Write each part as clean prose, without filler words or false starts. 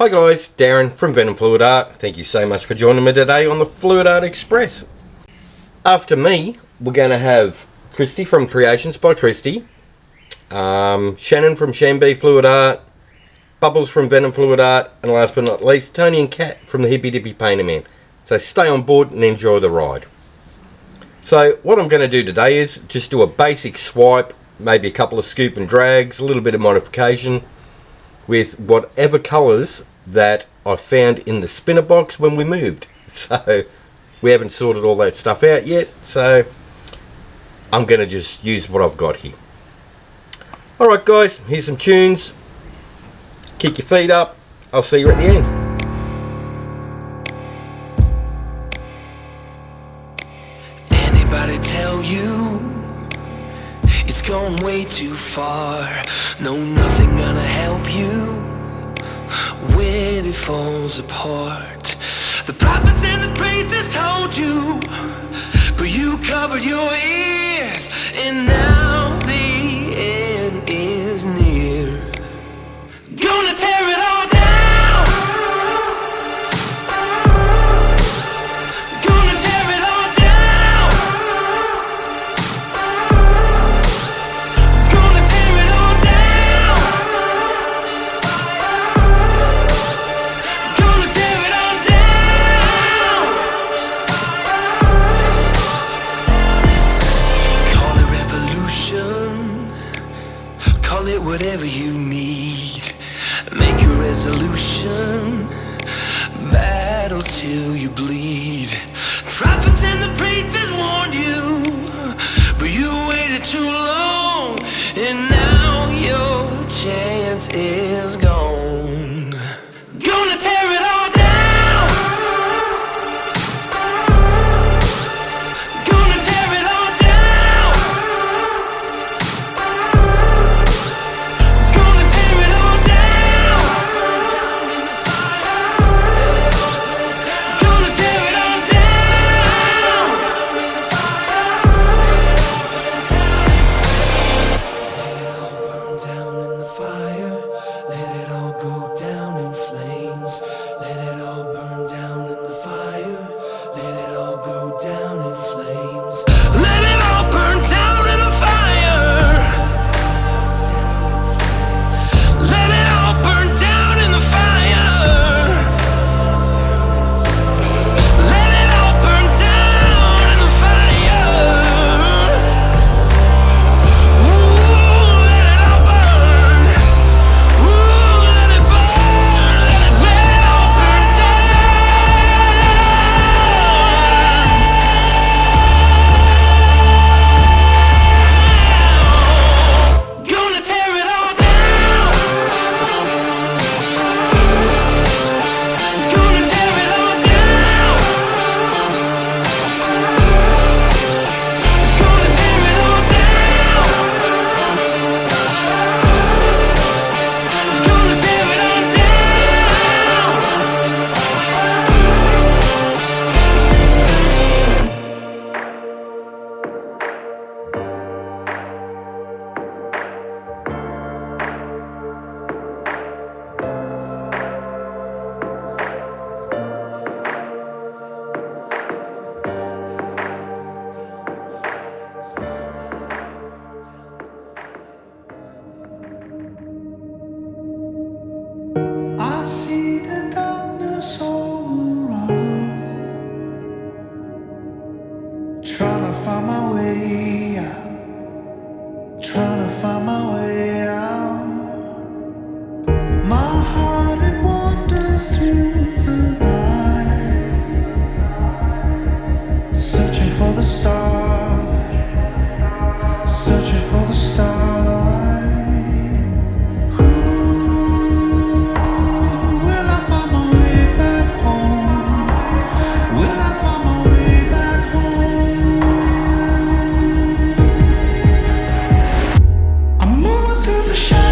Hi guys, Darren from venomfluidart. Thank you so much for joining me today on the Fluidart Express. After me, we're going to have Kristey from Creations by Kristey, Shannon from ShanB Fluidart, Bubbles from venomfluidart, and last but not least, Tony and Kat from the Hippy Dippy Painter Man. So stay on board and enjoy the ride. So what I'm going to do today is just do a basic swipe, maybe a couple of scoop and drags, a little bit of modification with whatever colours that I found in the spinner box when we moved. So we haven't sorted all that stuff out yet, so I'm going to just use what I've got here. Alright guys, here's some tunes. Kick your feet up. I'll see you at the end. Anybody tell you it's gone way too far? No, nothing gonna help you when it falls apart. The prophets and the preachers told you, but you covered your ears, and now the end is near. Gonna tear it all down. Gonna tear it all down. Gonna tear it all down. Gonna tear it all down. Call it revolution, call it whatever you need. Make a resolution, battle till you bleed. Prophets and the preachers warned you, but you waited too long, and now your chance is gone. Gonna tear it all down. Gonna tear it all down. Gonna tear it all down. Gonna tear it all down. Let it all burn down in the fire. Let it all go down in flames. Let it all burn down in the fire. Let it all go down in flames. Let it all burn down in the fire. Let it all burn down in the fire. Let it all burn down in the fire. Ooh, let it all burn. Ooh, let it burn. Let it all burn down. Gonna tear it all down. Gonna tear it all down. Gonna tear it all down. Gonna tear it all I see the darkness all around, trying to find my way out, trying to find my way out. My heart, it wanders through the night, searching for the starlight, searching for the starlight. Will I find my way back home? Will I find my way back home? I'm moving through the shadows.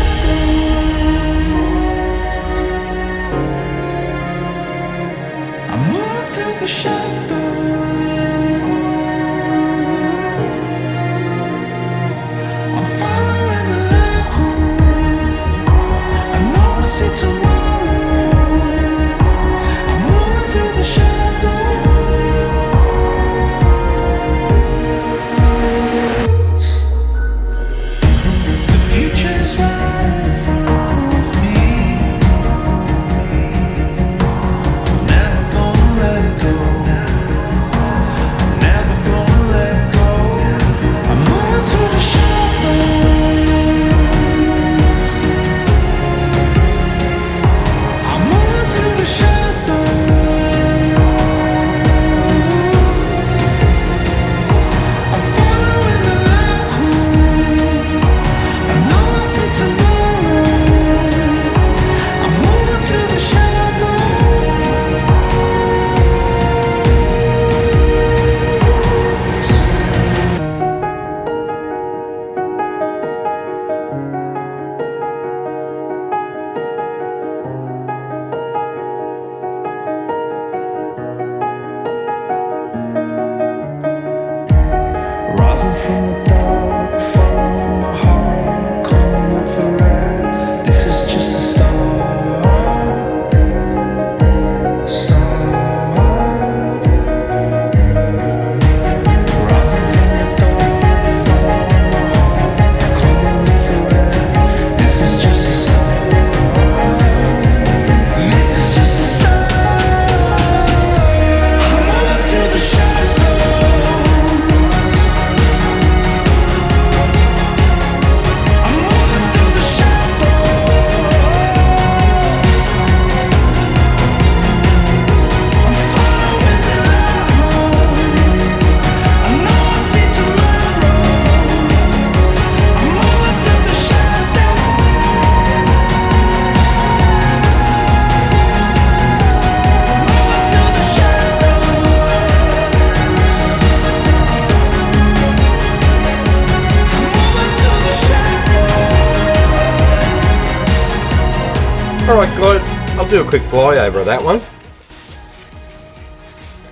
Alright guys, I'll do a quick flyover of that one.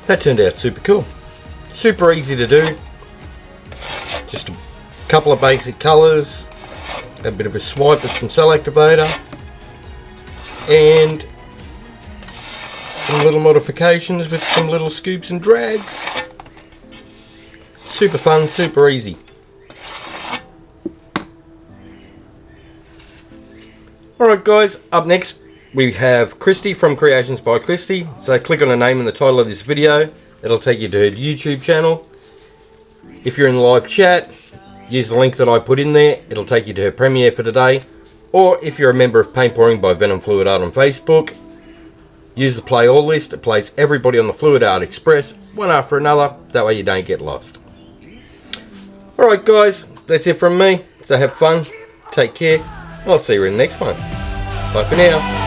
That turned out super cool. Super easy to do. Just a couple of basic colours, a bit of a swipe with some cell activator, and some little modifications with some little scoops and drags. Super fun, super easy. Alright guys, up next we have Kristey from Creations by Kristey. So click on her name in the title of this video, it'll take you to her YouTube channel. If you're in the live chat, use the link that I put in there, it'll take you to her premiere for today. Or if you're a member of Paint Pouring by venomfluidart on Facebook, use the play all list, it plays everybody on the Fluidart Express, one after another, that way you don't get lost. Alright guys, that's it from me, so have fun, take care, I'll see you in the next one. Bye for now.